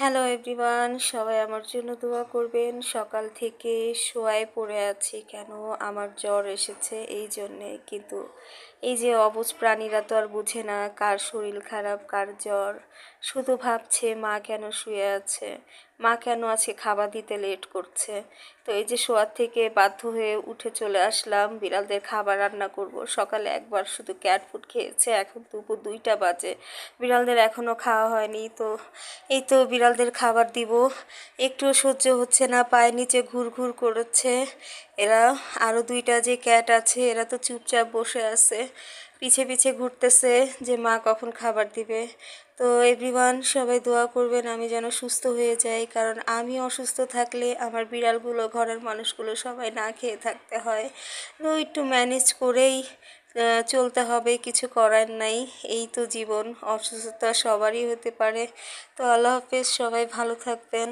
Hello everyone, সবাই আমার জন্য দোয়া করবেন। সকাল থেকে শোয়ায় পড়ে আছি, কেন আমার জ্বর এসেছে এই জন্যে। কিন্তু এই যে অবুঝ প্রাণীরা তো আর বুঝে না কার শরীর খারাপ, কার জ্বর। শুধু ভাবছে মা কেন শুয়ে আছে, মা কেন আজকে খাবার দিতে লেট করছে। তো এই যে শোয়ার থেকে বাধ্য হয়ে উঠে চলে আসলাম, বিড়ালদের খাবার রান্না করব। সকালে একবার শুধু ক্যাট ফুড খেয়েছে, এখন দুপুর 2টা বাজে, বিড়ালদের এখনও খাওয়া হয়নি। তো এই তো বিড়ালদের খাবার দিব, একটুও সহ্য হচ্ছে না, পায়ের নিচে ঘুরঘুর করেছে এরা। আরও 2টা যে ক্যাট আছে এরা তো চুপচাপ বসে আছে, পিছে পিছে ঘুরতেছে যে মা কখন খাবার দিবে। তো এভরিওয়ান, সবাই দোয়া করবেন আমি যেন সুস্থ হয়ে যাই, কারণ আমি অসুস্থ থাকলে আমার বিড়ালগুলো, ঘরের মানুষগুলো সবাই না খেয়ে থাকতে হয়। তো একটু ম্যানেজ করেই চলতে হবে, কিছু করার নাই। এই তো জীবন, অসুস্থতা সবারই হতে পারে। তো আল্লাহ হাফেজ, সবাই ভালো থাকবেন।